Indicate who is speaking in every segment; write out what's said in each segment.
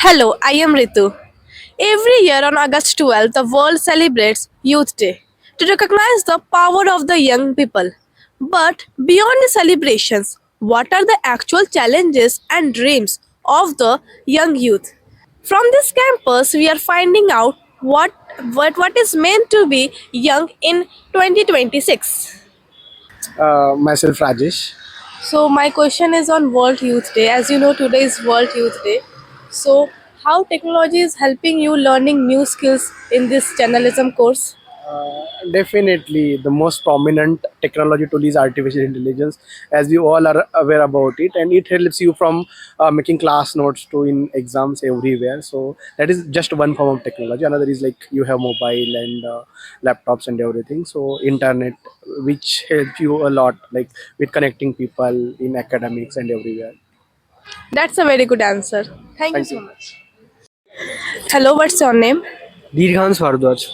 Speaker 1: Hello, I am Ritu. Every year on August 12th, the world celebrates Youth Day to recognize the power of the young people. But beyond the celebrations, what are the actual challenges and dreams of the young youth? From this campus, we are finding out what is meant to be young in 2026.
Speaker 2: Myself Rajesh.
Speaker 1: So my question is on World Youth Day. As you know, today is World Youth Day. So how technology is helping you learning new skills in this journalism course?
Speaker 2: Definitely, the most prominent technology tool is artificial intelligence, as we all are aware about it, and it helps you from making class notes to in exams everywhere. So that is just one form of technology. Another is like you have mobile and laptops and everything. So internet, which helps you a lot, like with connecting people in academics and everywhere.
Speaker 1: That's a very good answer. Thank you
Speaker 2: Thank
Speaker 1: so
Speaker 2: you.
Speaker 1: much. Hello, what's your name?
Speaker 2: Dirghans Bharadwaj.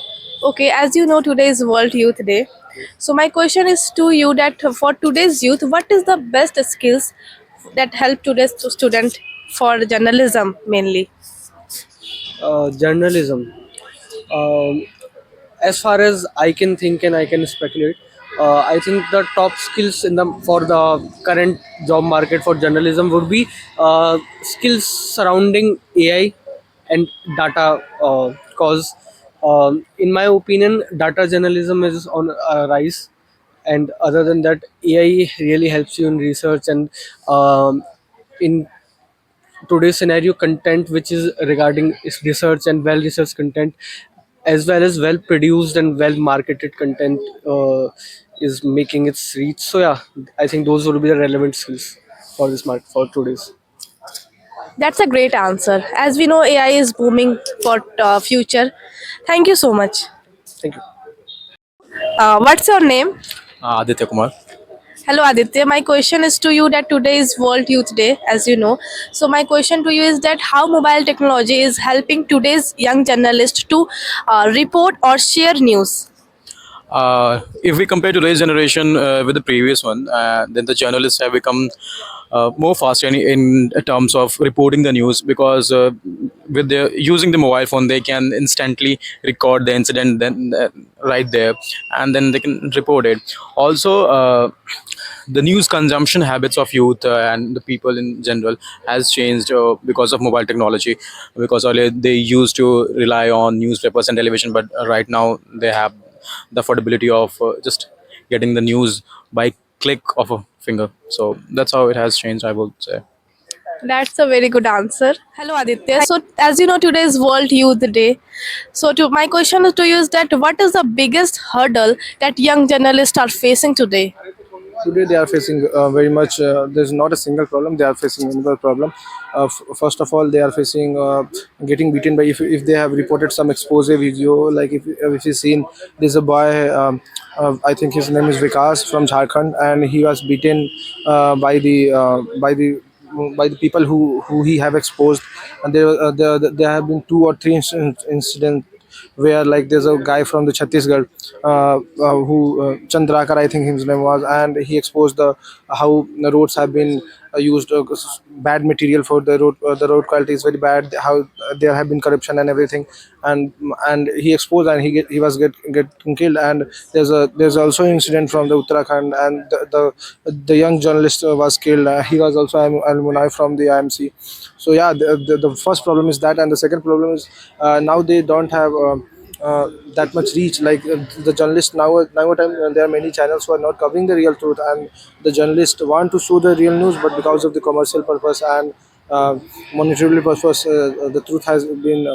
Speaker 1: Okay, as you know, today is World Youth Day. So my question is to you that for today's youth, what is the best skills that help today's student for journalism mainly?
Speaker 2: Journalism. Um, as far as I can think and I can speculate, I think the top skills in the for the current job market for journalism would be skills surrounding AI and data. Cause in my opinion, data journalism is on a rise, and other than that, AI really helps you in research and in today's scenario content which is regarding is research and well researched content as well as well produced and well marketed content is making its reach. So yeah, I think those would be the relevant skills for this market for today's.
Speaker 1: That's a great answer. As we know, AI is booming for future. Thank you so much.
Speaker 2: Thank you.
Speaker 1: What's your name?
Speaker 3: Aditya Kumar.
Speaker 1: Hello, Aditya. My question is to you that today is World Youth Day, as you know. So my question to you is that how mobile technology is helping today's young journalist to report or share news.
Speaker 3: If we compare today's generation with the previous one, then the journalists have become more faster in terms of reporting the news because with their using the mobile phone, they can instantly record the incident then right there, and then they can report it. Also, the news consumption habits of youth and the people in general has changed because of mobile technology. Because earlier they used to rely on newspapers and television, but right now they have the affordability of just getting the news by click of a finger. So that's how it has changed, I would say.
Speaker 1: That's a very good answer. Hello, Aditya. So as you know, today is World Youth Day. So to my question to you is that what is the biggest hurdle that young journalists are facing today?
Speaker 2: Today they are facing very much. There's not a single problem. They are facing another problem. First of all, they are facing getting beaten by if they have reported some expose video. Like if you seen, there's a boy. I think his name is Vikas from Jharkhand, and he was beaten by the people who he have exposed, and there have been two or three incidents where like there's a guy from the Chhattisgarh who Chandrakar I think his name was, and he exposed the how the roads have been used bad material for the road quality is very bad, how there have been corruption and everything, and he exposed and he was getting killed. And there's also an incident from the Uttarakhand, and the young journalist was killed. He was also an alumni from the IMC. So yeah, the first problem is that, and the second problem is now they don't have that much reach. Like the journalists now time there are many channels who are not covering the real truth, and the journalists want to show the real news, but because of the commercial purpose and monetary purpose, the truth has been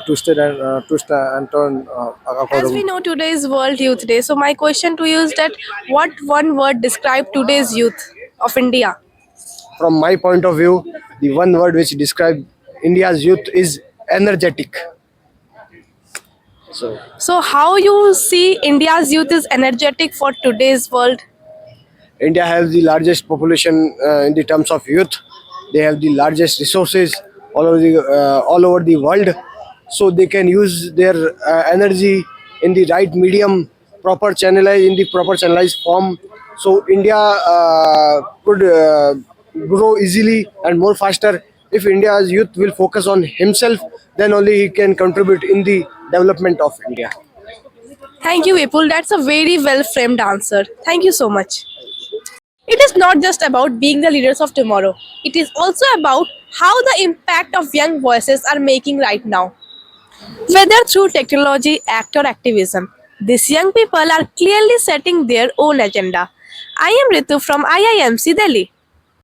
Speaker 2: twisted and turned
Speaker 1: As we
Speaker 2: according.
Speaker 1: know, today is World Youth Day. So my question to you is that what one word describe today's youth of India?
Speaker 2: From my point of view, the one word which describes India's youth is energetic. So
Speaker 1: So how you see India's youth is energetic for today's world?
Speaker 2: India has the largest population in the terms of youth. They have the largest resources all over the world, so they can use their energy in the right medium, proper channelized in the proper channelized form. So India could grow easily and more faster
Speaker 4: if India's youth will focus on himself, then only he can contribute in the development of India.
Speaker 1: Thank you, Vipul. That's a very well framed answer. Thank you so much. It is not just about being the leaders of tomorrow, it is also about how the impact of young voices are making right now. Whether through technology, act, or activism, these young people are clearly setting their own agenda. I am Ritu from IIMC Delhi.